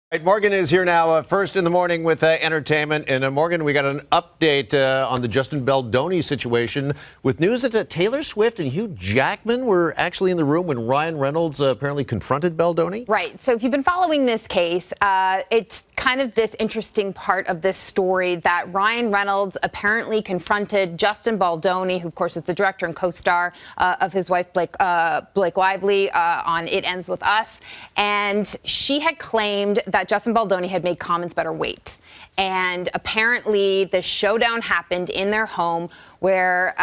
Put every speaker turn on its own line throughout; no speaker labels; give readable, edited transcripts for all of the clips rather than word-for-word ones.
Right, Morgan is here now, first in the morning with entertainment. And Morgan, we got an update on the Justin Baldoni situation with news that Taylor Swift and Hugh Jackman were actually in the room when Ryan Reynolds apparently confronted Baldoni.
Right. So if you've been following this case, it's kind of this interesting part of this story that Ryan Reynolds apparently confronted Justin Baldoni, who of course is the director and co-star of his wife Blake Lively on It Ends With Us, and she had claimed that Justin Baldoni had made comments about her weight. And apparently the showdown happened in their home where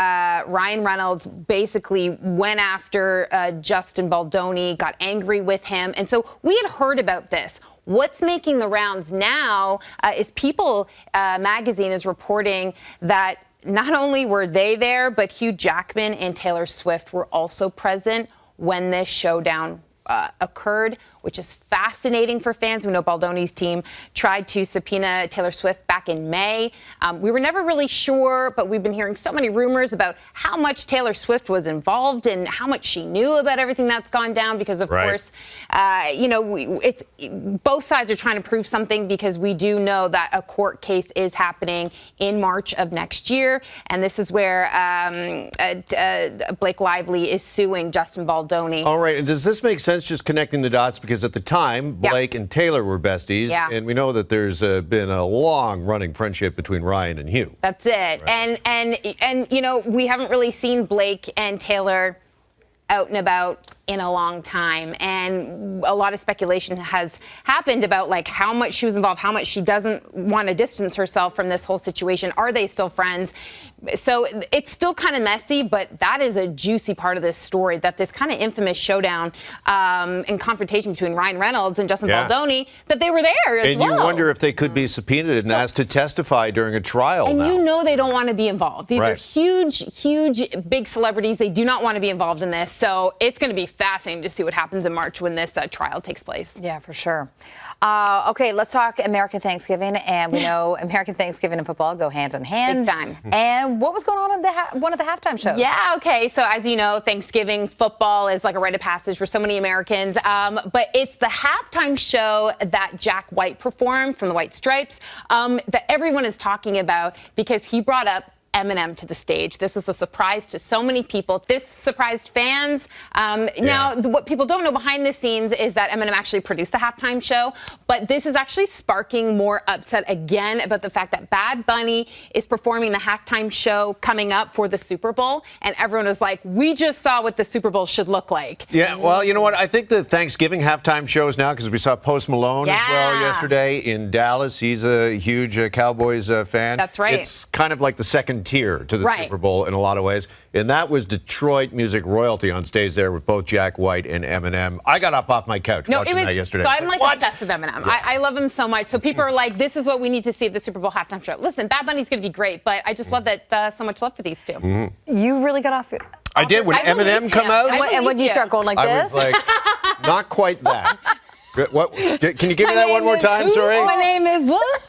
Ryan Reynolds basically went after Justin Baldoni, got angry with him. And so we had heard about this. What's making the rounds now is People magazine is reporting that not only were they there, but Hugh Jackman and Taylor Swift were also present when this showdown occurred, which is fascinating for fans. We know Baldoni's team tried to subpoena Taylor Swift back in May. We were never really sure, but we've been hearing so many rumors about how much Taylor Swift was involved and how much she knew about everything that's gone down because, of course, it's both sides are trying to prove something because we do know that a court case is happening in March of next year. And this is where Blake Lively is suing Justin Baldoni.
All right. And does this make sense, just connecting the dots? Because at the time, Blake and Taylor were besties. Yeah. And we know that there's been a long-running friendship between Ryan and Hugh.
That's it. Right. And you know, we haven't really seen Blake and Taylor out and about in a long time, and a lot of speculation has happened about like how much she was involved, how much she doesn't want to distance herself from this whole situation. Are they still friends? So it's still kind of messy, but that is a juicy part of this story, that this kind of infamous showdown and confrontation between Ryan Reynolds and Justin Baldoni, that they were there as well.
And you wonder if they could be subpoenaed and asked to testify during a trial.
And
now,
you know they don't want to be involved. These are huge, big celebrities. They do not want to be involved in this. So it's going to be fascinating to see what happens in March when this trial takes place.
Yeah, for sure. Okay, let's talk American Thanksgiving. And we know American Thanksgiving and football go hand in hand.
Big time.
And what was going on in one of the halftime shows?
Yeah, okay. So as you know, Thanksgiving football is like a rite of passage for so many Americans. But it's the halftime show that Jack White performed from the White Stripes that everyone is talking about because he brought up Eminem to the stage. This was a surprise to so many people. This surprised fans. Now, what people don't know behind the scenes is that Eminem actually produced the halftime show, but this is actually sparking more upset again about the fact that Bad Bunny is performing the halftime show coming up for the Super Bowl, and everyone is like, we just saw what the Super Bowl should look like.
Yeah, well, you know what? I think the Thanksgiving halftime shows now, because we saw Post Malone as well yesterday in Dallas. He's a huge Cowboys fan.
That's right.
It's kind of like the second tier to the Super Bowl in a lot of ways. And that was Detroit music royalty on stage there with both Jack White and Eminem. I got up off my couch watching that yesterday.
So I'm like obsessed with Eminem. Yeah. I love him so much. So people are like, this is what we need to see at the Super Bowl halftime show. Listen, Bad Bunny's going to be great, but I just love that so much love for these two.
You really got off
I did. When Eminem come out.
And when you start going like this?
I was like, not quite that. What? Can you give me that one more time? Sorry.
My name is what?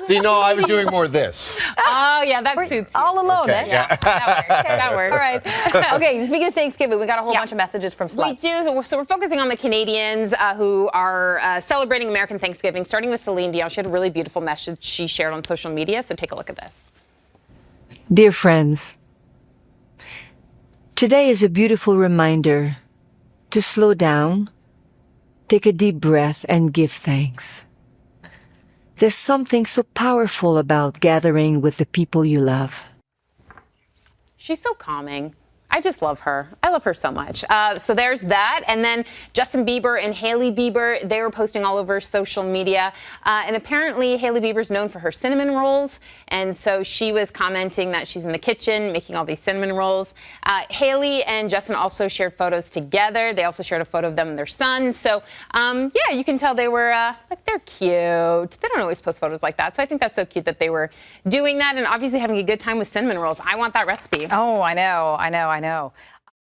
See, no, I was doing more this.
Oh, yeah, that suits you.
All alone,
okay,
yeah.
That works.
All right. Okay, speaking of Thanksgiving, we got a whole bunch of messages from sluts.
We do. So we're focusing on the Canadians who are celebrating American Thanksgiving, starting with Celine Dion. She had a really beautiful message she shared on social media, so take a look at this.
Dear friends, today is a beautiful reminder to slow down, take a deep breath, and give thanks. There's something so powerful about gathering with the people you love.
She's so calming. I just love her. I love her so much. So there's that. And then Justin Bieber and Hailey Bieber, they were posting all over social media. And apparently Hailey Bieber's known for her cinnamon rolls. And so she was commenting that she's in the kitchen making all these cinnamon rolls. Hailey and Justin also shared photos together. They also shared a photo of them and their son. So, yeah, you can tell they were, like, they're cute. They don't always post photos like that. So I think that's so cute that they were doing that and obviously having a good time with cinnamon rolls. I want that recipe.
Oh, I know.